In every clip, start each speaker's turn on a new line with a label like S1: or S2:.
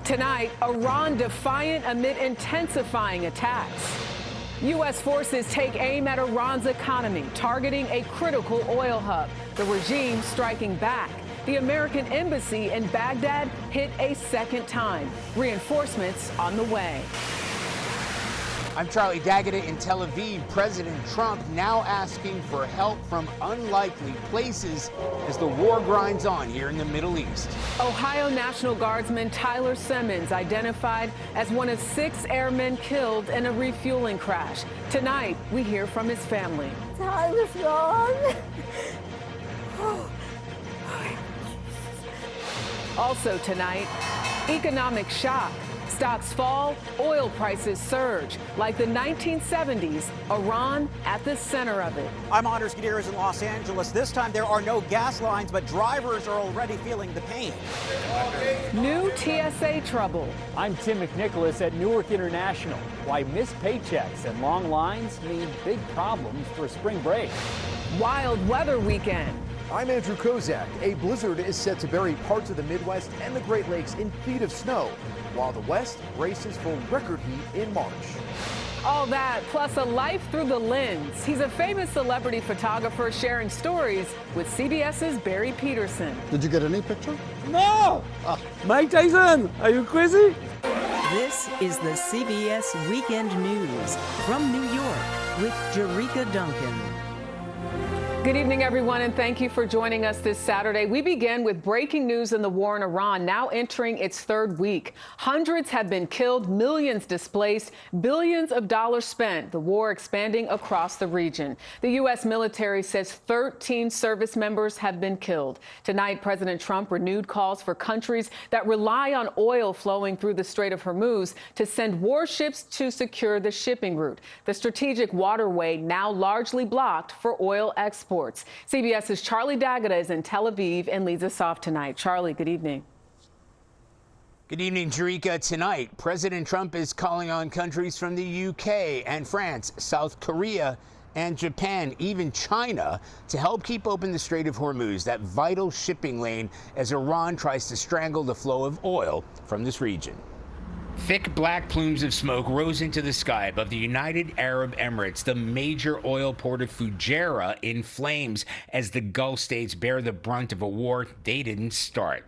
S1: Tonight, Iran defiant amid intensifying attacks. U.S. forces take aim at Iran's economy, targeting a critical oil hub. The regime striking back. The American embassy in Baghdad hit a second time. Reinforcements on the way.
S2: I'm Charlie D'Agata in Tel Aviv. President Trump now asking for help from unlikely places as the war grinds on here in the Middle East.
S1: Ohio National Guardsman Tyler Simmons identified as one of 6 airmen killed in a refueling crash. Tonight, we hear from his family.
S3: Tyler's gone.
S1: Also tonight, economic shock. Stocks fall, oil prices surge. Like the 1970s, Iran at the center of it.
S4: I'm Anders Gutierrez in Los Angeles. This time there are no gas lines, but drivers are already feeling the pain.
S1: New TSA trouble.
S5: I'm Tim McNicholas at Newark International. Why missed paychecks and long lines mean big problems for spring break.
S1: Wild weather weekend.
S6: I'm Andrew Kozak. A blizzard is set to bury parts of the Midwest and the Great Lakes in feet of snow, while the West braces for record heat in March.
S1: All that, plus a life through the lens. He's a famous celebrity photographer sharing stories with CBS's Barry Peterson.
S7: Did you get any picture?
S8: No! Mike Tyson, are you crazy?
S9: This is the CBS Weekend News from New York with Jerika Duncan.
S1: Good evening, everyone, and thank you for joining us this Saturday. We begin with breaking news in the war in Iran, now entering its 3rd week. Hundreds have been killed, millions displaced, billions of dollars spent, the war expanding across the region. The U.S. military says 13 service members have been killed. Tonight, President Trump renewed calls for countries that rely on oil flowing through the Strait of Hormuz to send warships to secure the shipping route. The strategic waterway now largely blocked for oil exports. CBS's Charlie D'Agata is in Tel Aviv and leads us off tonight. Charlie, good evening.
S2: Good evening, Jerika. Tonight, President Trump is calling on countries from the UK and France, South Korea and Japan, even China, to help keep open the Strait of Hormuz, that vital shipping lane, as Iran tries to strangle the flow of oil from this region. Thick black plumes of smoke rose into the sky above the United Arab Emirates, the major oil port of Fujairah, in flames as the Gulf states bear the brunt of a war they didn't start.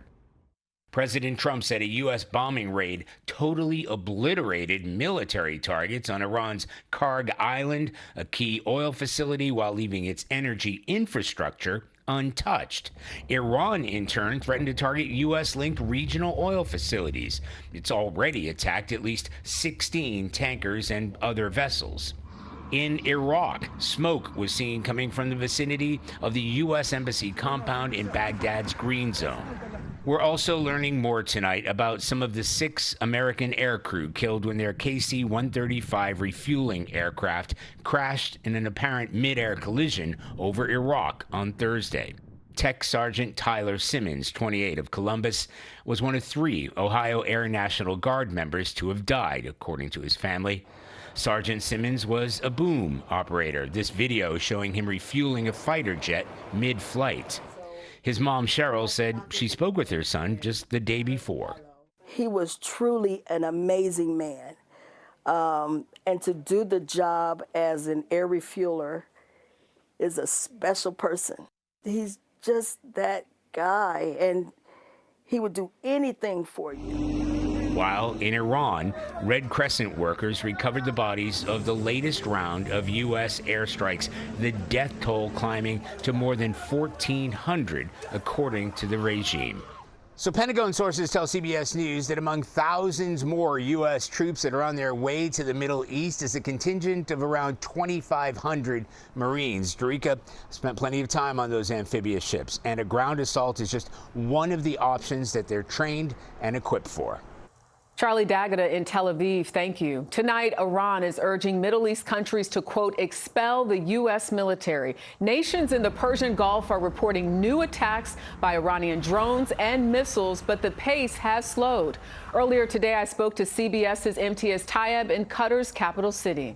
S2: President Trump said a U.S. bombing raid totally obliterated military targets on Iran's Karg Island, a key oil facility, while leaving its energy infrastructure untouched. Iran, in turn, threatened to target U.S.-linked regional oil facilities. It's already attacked at least 16 tankers and other vessels. In Iraq, smoke was seen coming from the vicinity of the U.S. Embassy compound in Baghdad's Green Zone. We're also learning more tonight about some of the 6 American aircrew killed when their KC-135 refueling aircraft crashed in an apparent mid-air collision over Iraq on Thursday. Tech Sergeant Tyler Simmons, 28, of Columbus, was one of 3 Ohio Air National Guard members to have died, according to his family. Sergeant Simmons was a boom operator. This video showing him refueling a fighter jet mid-flight. His mom, Cheryl, said she spoke with her son just the day before.
S3: He was truly an amazing man. And to do the job as an air refueler is a special person. He's just that guy, and he would do anything for you.
S2: While in Iran, Red Crescent workers recovered the bodies of the latest round of U.S. airstrikes, the death toll climbing to more than 1,400, according to the regime. So Pentagon sources tell CBS News that among thousands more U.S. troops that are on their way to the Middle East is a contingent of around 2,500 Marines. Jerika spent plenty of time on those amphibious ships, and a ground assault is just one of the options that they're trained and equipped for.
S1: Charlie D'Agata in Tel Aviv, thank you. Tonight, Iran is urging Middle East countries to, quote, expel the U.S. military. Nations in the Persian Gulf are reporting new attacks by Iranian drones and missiles, but the pace has slowed. Earlier today, I spoke to CBS's Imtiaz Tayeb in Qatar's capital city.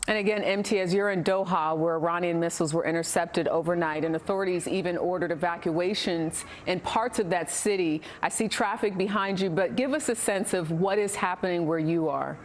S1: And again, MTS, you're in Doha, where Iranian missiles were intercepted overnight, and authorities even ordered evacuations in parts of that city. I see traffic behind you, but give us a sense of what is happening where you are.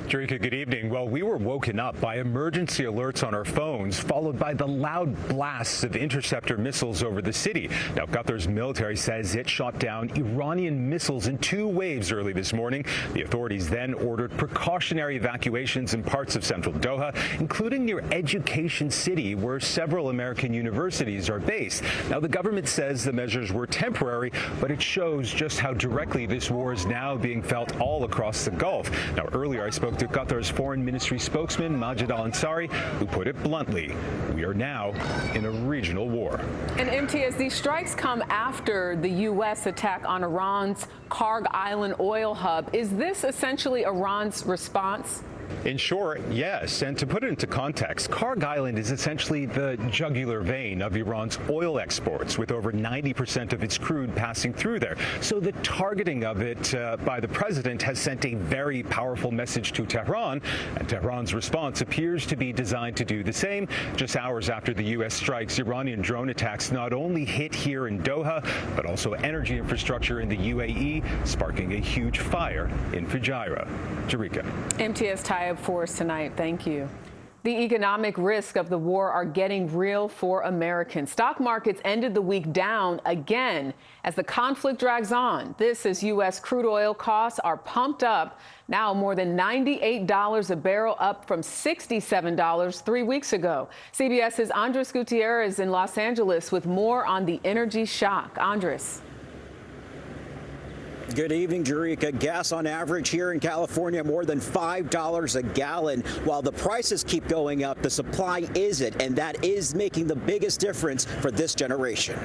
S7: Jerika, good evening. Well, we were woken up by emergency alerts on our phones, followed by the loud blasts of interceptor missiles over the city. Now, Qatar's military says it shot down Iranian missiles in 2 waves early this morning. The authorities then ordered precautionary evacuations in parts of central Doha, including near Education City, where several American universities are based. Now, the government says the measures were temporary, but it shows just how directly this war is now being felt all across the Gulf. Now, earlier I spoke to Qatar's foreign ministry spokesman, Majid Al-Ansari, who put it bluntly, we are now in a regional war.
S1: And MTS, these strikes come after the U.S. attack on Iran's Karg Island oil hub. Is this essentially Iran's response?
S7: In short, yes. And to put it into context, Karg Island is essentially the jugular vein of Iran's oil exports, with over 90% of its crude passing through there. So the targeting of it by the president has sent a very powerful message to Tehran, and Tehran's response appears to be designed to do the same. Just hours after the U.S. strikes, Iranian drone attacks not only hit here in Doha, but also energy infrastructure in the UAE, sparking a huge fire in Fujairah. Jerika.
S1: MTS tie-up for us tonight. Thank you. The economic risks of the war are getting real for Americans. Stock markets ended the week down again as the conflict drags on. This as U.S. crude oil costs are pumped up, now more than $98 a barrel, up from $67 3 weeks ago. CBS's Andres Gutierrez in Los Angeles with more on the energy shock. Andres.
S4: Good evening, Jerika. Gas on average here in California more than $5 a gallon. While the prices keep going up, the supply isn't, and that is making the biggest difference for this generation.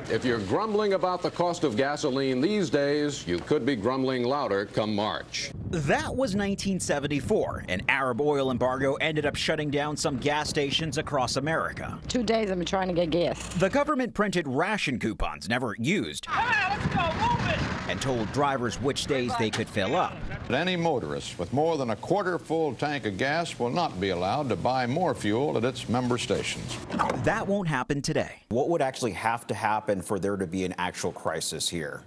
S10: If you're grumbling about the cost of gasoline these days, you could be grumbling louder come March.
S4: That was 1974. An Arab oil embargo ended up shutting down some gas stations across America.
S11: 2 days I've been trying to get gas.
S4: The government printed ration coupons never used and told drivers which days they could fill up.
S10: Any motorist with more than a quarter full tank of gas will not be allowed to buy more fuel at its member stations.
S4: That won't happen today. What would actually have to happen for there to be an actual crisis here?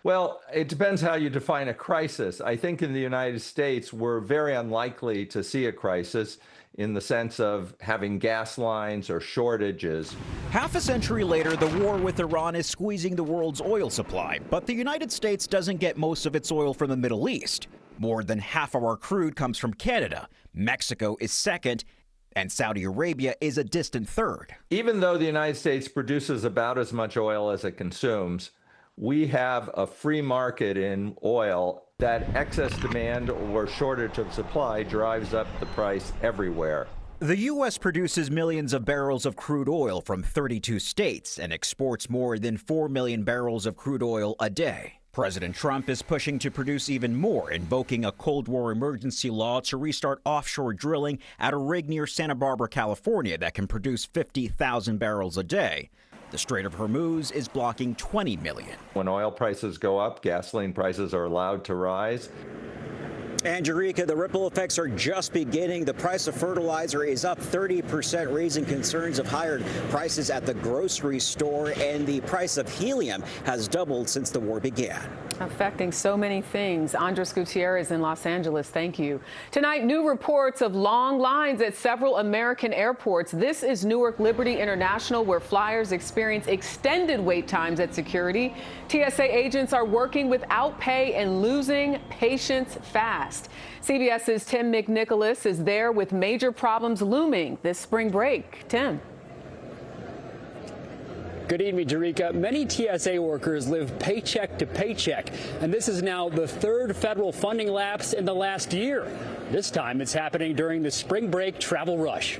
S12: Well, it depends how you define a crisis. I think in the United States, we're very unlikely to see a crisis in the sense of having gas lines or shortages.
S4: Half a century later, the war with Iran is squeezing the world's oil supply, but the United States doesn't get most of its oil from the Middle East. More than half of our crude comes from Canada. Mexico is second, and Saudi Arabia is a distant third.
S12: Even though the United States produces about as much oil as it consumes, we have a free market in oil. That excess demand or shortage of supply drives up the price everywhere.
S4: The U.S. produces millions of barrels of crude oil from 32 states and exports more than 4 million barrels of crude oil a day. President Trump is pushing to produce even more, invoking a Cold War emergency law to restart offshore drilling at a rig near Santa Barbara, California that can produce 50,000 barrels a day. The Strait of Hormuz is blocking 20 million.
S12: When oil prices go up, gasoline prices are allowed to rise.
S4: And Jerika, the ripple effects are just beginning. The price of fertilizer is up 30%, raising concerns of higher prices at the grocery store, and the price of helium has doubled since the war began.
S1: Affecting so many things. Andres Gutierrez in Los Angeles, thank you. Tonight, new reports of long lines at several American airports. This is Newark Liberty International, where flyers experience extended wait times at security. TSA agents are working without pay and losing patience fast. CBS's Tim McNicholas is there with major problems looming this spring break. Tim.
S13: Good evening, Jerika. Many TSA workers live paycheck to paycheck, and this is now the third federal funding lapse in the last year. This time it's happening during the spring break travel rush.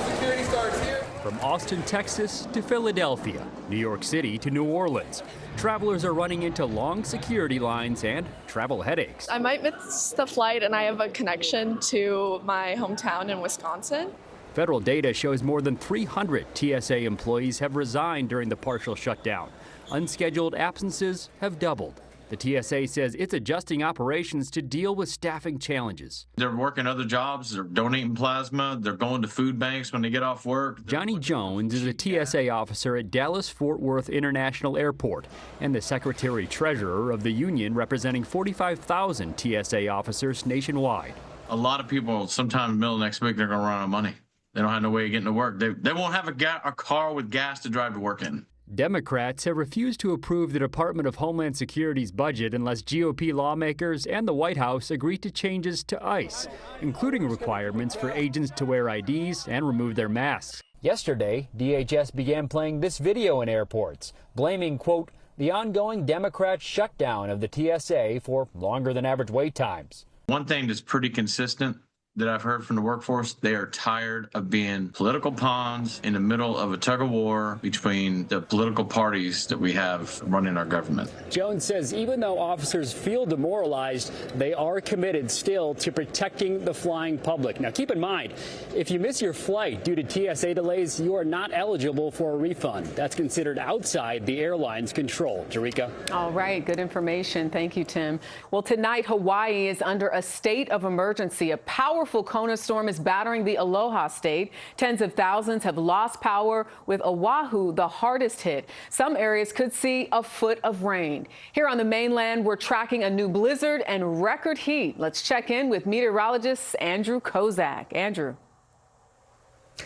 S14: Security starts here.
S5: From Austin, Texas to Philadelphia, New York City to New Orleans, travelers are running into long security lines and travel headaches.
S15: I might miss the flight, and I have a connection to my hometown in Wisconsin.
S5: Federal data shows more than 300 TSA employees have resigned during the partial shutdown. Unscheduled absences have doubled. The TSA says it's adjusting operations to deal with staffing challenges.
S16: They're working other jobs, they're donating plasma, they're going to food banks when they get off work.
S5: Johnny Jones is a TSA officer at Dallas-Fort Worth International Airport and the secretary-treasurer of the union representing 45,000 TSA officers nationwide.
S16: A lot of people, sometime in the middle of next week, they're going to run out of money. They don't have no way of getting to work. They won't have a car with gas to drive to work in.
S5: Democrats have refused to approve the Department of Homeland Security's budget unless GOP lawmakers and the White House agree to changes to ICE, including requirements for agents to wear IDs and remove their masks. Yesterday, DHS began playing this video in airports, blaming, quote, the ongoing Democrat shutdown of the TSA for longer than average wait times.
S16: One thing that's pretty consistent that I've heard from the workforce, they are tired of being political pawns in the middle of a tug of war between the political parties that we have running our government.
S13: Jones says even though officers feel demoralized, they are committed still to protecting the flying public. Now, keep in mind, if you miss your flight due to TSA delays, you are not eligible for a refund. That's considered outside the airline's control. Jerika.
S1: All right. Good information. Thank you, Tim. Well, tonight, Hawaii is under a state of emergency. A powerful Kona storm is battering the Aloha state. Tens of thousands have lost power, with Oahu the hardest hit. Some areas could see a foot of rain. Here on the mainland, we're tracking a new blizzard and record heat. Let's check in with meteorologist Andrew Kozak. Andrew.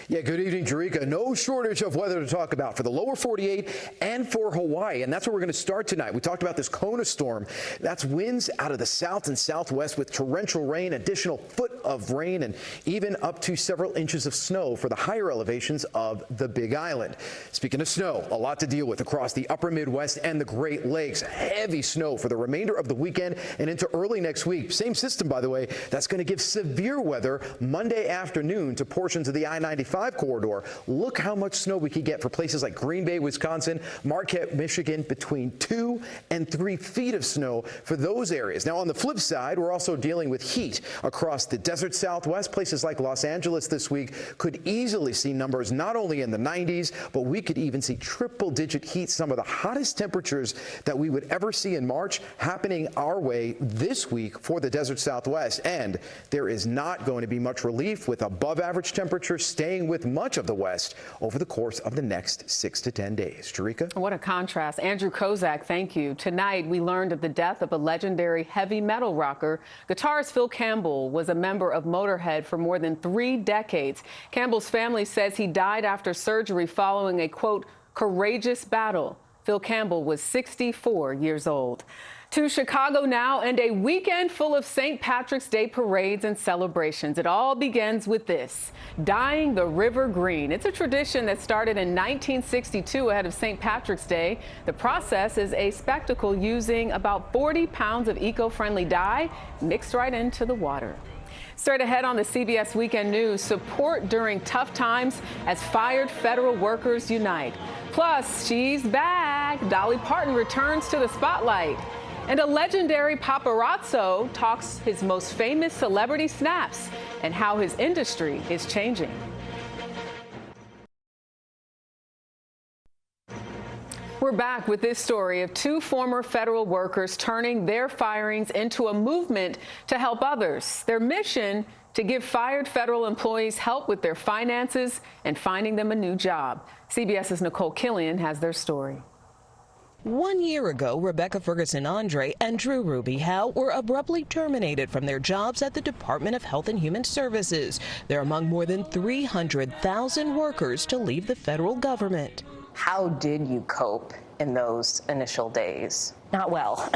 S6: Yeah, good evening, Jerika. No shortage of weather to talk about for the lower 48 and for Hawaii, and that's where we're going to start tonight. We talked about this Kona storm. That's winds out of the south and southwest with torrential rain, additional foot of rain, and even up to several inches of snow for the higher elevations of the Big Island. Speaking of snow, a lot to deal with across the upper Midwest and the Great Lakes. Heavy snow for the remainder of the weekend and into early next week. Same system, by the way, that's going to give severe weather Monday afternoon to portions of the I-95 corridor. Look how much snow we could get for places like Green Bay, Wisconsin, Marquette, Michigan, between 2 and 3 feet of snow for those areas. Now, on the flip side, we're also dealing with heat across the desert Southwest. Places like Los Angeles this week could easily see numbers not only in the 90s, but we could even see triple-digit heat. Some of the hottest temperatures that we would ever see in March happening our way this week for the desert Southwest. And there is not going to be much relief with above-average temperatures staying with much of the West over the course of the next 6 to 10 days. Jerika?
S1: What a contrast. Andrew Kozak, thank you. Tonight, we learned of the death of a legendary heavy metal rocker. Guitarist Phil Campbell was a member of Motorhead for more than 3 decades. Campbell's family says he died after surgery following a, quote, courageous battle. Phil Campbell was 64 years old. To Chicago now, and a weekend full of St. Patrick's Day parades and celebrations. It all begins with this, dyeing the river green. It's a tradition that started in 1962 ahead of St. Patrick's Day. The process is a spectacle using about 40 pounds of eco-friendly dye mixed right into the water. Straight ahead on the CBS Weekend News, support during tough times as fired federal workers unite. Plus, she's back. Dolly Parton returns to the spotlight. And a legendary paparazzo talks his most famous celebrity snaps and how his industry is changing. We're back with this story of 2 former federal workers turning their firings into a movement to help others. Their mission to give fired federal employees help with their finances and finding them a new job. CBS's Nicole Killian has their story.
S17: 1 year ago, Rebecca Ferguson Andre and Drew Ruby Howe were abruptly terminated from their jobs at the Department of Health and Human Services. They're among more than 300,000 workers to leave the federal government.
S18: How did you cope in those initial days?
S19: Not well.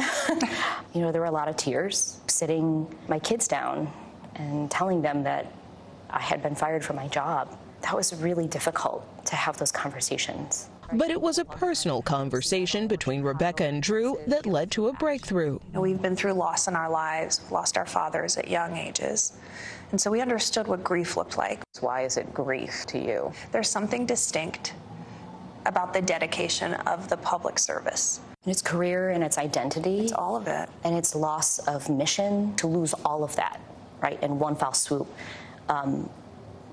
S19: You know, there were a lot of tears, sitting my kids down and telling them that I had been fired from my job. That was really difficult to have those conversations.
S17: But it was a personal conversation between Rebecca and Drew that led to a breakthrough.
S20: We've been through loss in our lives, lost our fathers at young ages. And so we understood what grief looked like.
S18: Why is it grief to you?
S20: There's something distinct about the dedication of the public service.
S19: Its career and its identity.
S20: It's all of it.
S19: And its loss of mission, to lose all of that, right, in one foul swoop.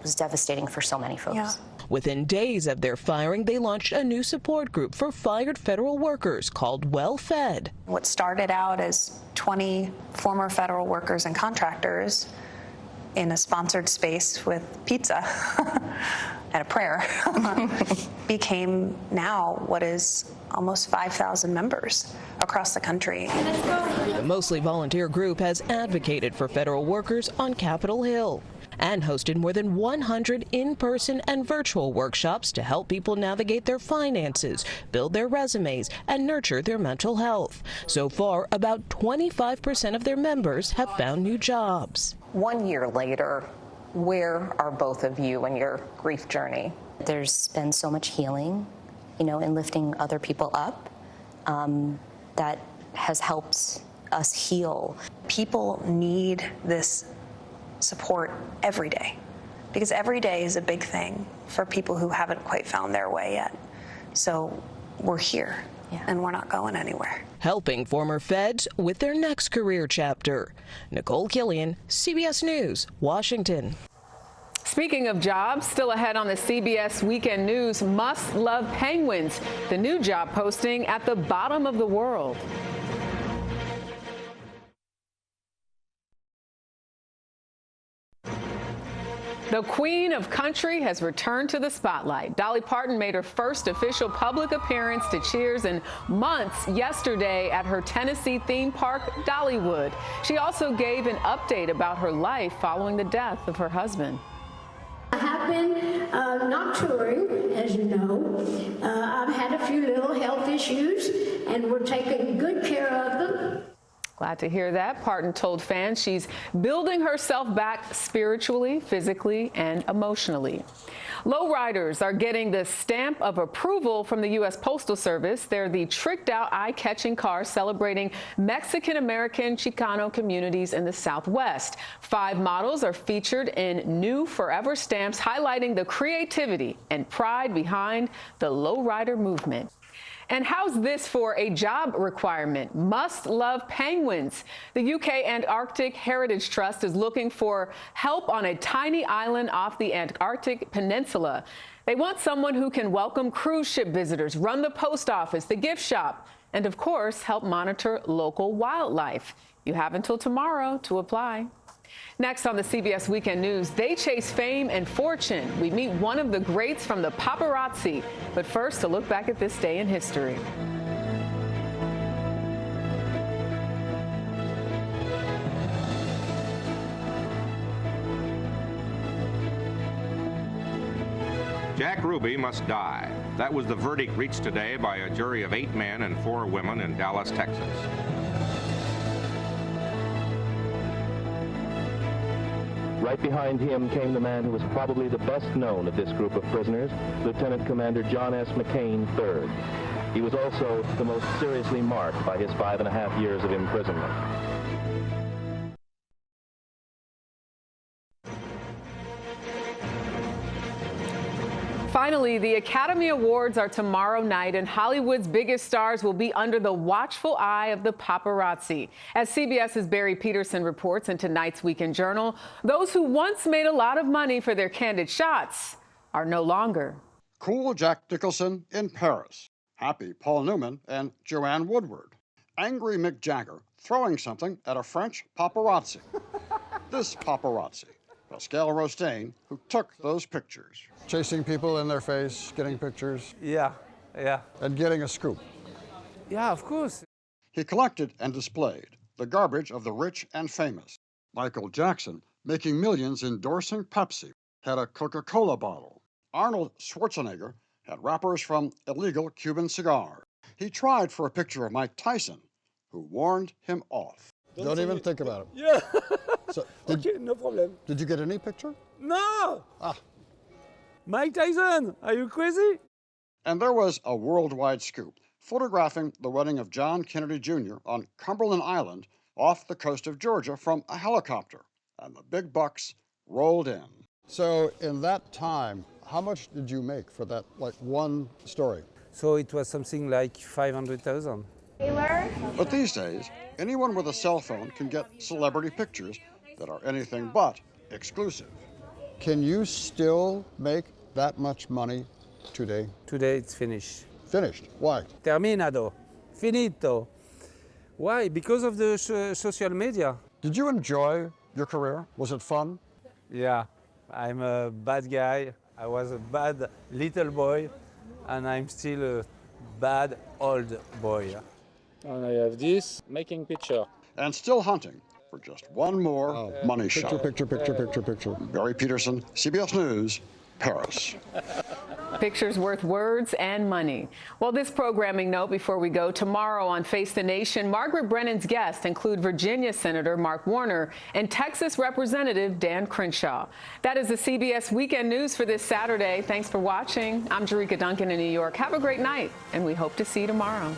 S19: was devastating for so many folks.
S20: Yeah.
S17: Within days of their firing, they launched a new support group for fired federal workers called Well Fed.
S20: What started out as 20 former federal workers and contractors in a sponsored space with pizza and a prayer became now what is almost 5,000 members across the country.
S17: The mostly volunteer group has advocated for federal workers on Capitol Hill and hosted more than 100 in-person and virtual workshops to help people navigate their finances, build their resumes, and nurture their mental health. So far, about 25% of their members have found new jobs.
S18: 1 year later, where are both of you in your grief journey?
S19: There's been so much healing, you know, in lifting other people up that has helped us heal.
S20: People need this support every day, because every day is a big thing for people who haven't quite found their way yet. So we're here, and we're not going anywhere.
S17: Helping former feds with their next career chapter. Nicole Killian, CBS News, Washington.
S1: Speaking of jobs, still ahead on the CBS Weekend News, must love penguins, the new job posting at the bottom of the world. The Queen of Country has returned to the spotlight. Dolly Parton made her first official public appearance to Cheers in months yesterday at her Tennessee theme park, Dollywood. She also gave an update about her life following the death of her husband.
S21: I have been not touring, as you know. I've had a few little health issues, and we're taking good care of them.
S1: Glad to hear that. Parton told fans she's building herself back spiritually, physically, and emotionally. Lowriders are getting the stamp of approval from the U.S. Postal Service. They're the tricked-out, eye-catching cars celebrating Mexican-American Chicano communities in the Southwest. 5 models are featured in new forever stamps, highlighting the creativity and pride behind the lowrider movement. And how's this for a job requirement? Must love penguins. The UK Antarctic Heritage Trust is looking for help on a tiny island off the Antarctic Peninsula. They want someone who can welcome cruise ship visitors, run the post office, the gift shop, and of course, help monitor local wildlife. You have until tomorrow to apply. Next on the CBS Weekend News, they chase fame and fortune. We meet one of the greats from the paparazzi. But first, a look back at this day in history.
S22: Jack Ruby must die. That was the verdict reached today by a jury of 8 men and 4 women in Dallas, Texas.
S23: Right behind him came the man who was probably the best known of this group of prisoners, Lieutenant Commander John S. McCain, III. He was also the most seriously marked by his 5.5 years of imprisonment.
S1: Finally, the Academy Awards are tomorrow night, and Hollywood's biggest stars will be under the watchful eye of the paparazzi. As CBS's Barry Peterson reports in tonight's Weekend Journal, those who once made a lot of money for their candid shots are no longer.
S24: Cool Jack Nicholson in Paris. Happy Paul Newman and Joanne Woodward. Angry Mick Jagger throwing something at a French paparazzi. This paparazzi, Pascal Rostain, who took those pictures. Chasing people in their face, getting pictures.
S8: Yeah.
S24: And getting a scoop.
S8: Yeah, of course.
S24: He collected and displayed the garbage of the rich and famous. Michael Jackson, making millions endorsing Pepsi, had a Coca-Cola bottle. Arnold Schwarzenegger had wrappers from illegal Cuban cigars. He tried for a picture of Mike Tyson, who warned him off. Don't even think about it.
S8: Yeah.
S24: So,
S8: Okay, no problem.
S24: Did you get any picture?
S8: No! Mike Tyson, are you crazy?
S24: And there was a worldwide scoop, photographing the wedding of John Kennedy Jr. on Cumberland Island off the coast of Georgia from a helicopter. And the big bucks rolled in. So in that time, how much did you make for that, one story?
S8: So it was something like 500,000.
S24: But these days, anyone with a cell phone can get celebrity pictures that are anything but exclusive. Can you still make that much money today?
S8: Today it's finished.
S24: Finished. Why?
S8: Terminado. Finito. Why? Because of the social media.
S24: Did you enjoy your career? Was it fun?
S8: Yeah, I'm a bad guy. I was a bad little boy, and I'm still a bad old boy. And I have this, making picture.
S24: And still hunting for just one more money shot. Picture. Barry Peterson, CBS News, Paris.
S1: Pictures worth words and money. Well, this programming note before we go. Tomorrow on Face the Nation, Margaret Brennan's guests include Virginia Senator Mark Warner and Texas Representative Dan Crenshaw. That is the CBS Weekend News for this Saturday. Thanks for watching. I'm Jerika Duncan in New York. Have a great night, and we hope to see you tomorrow.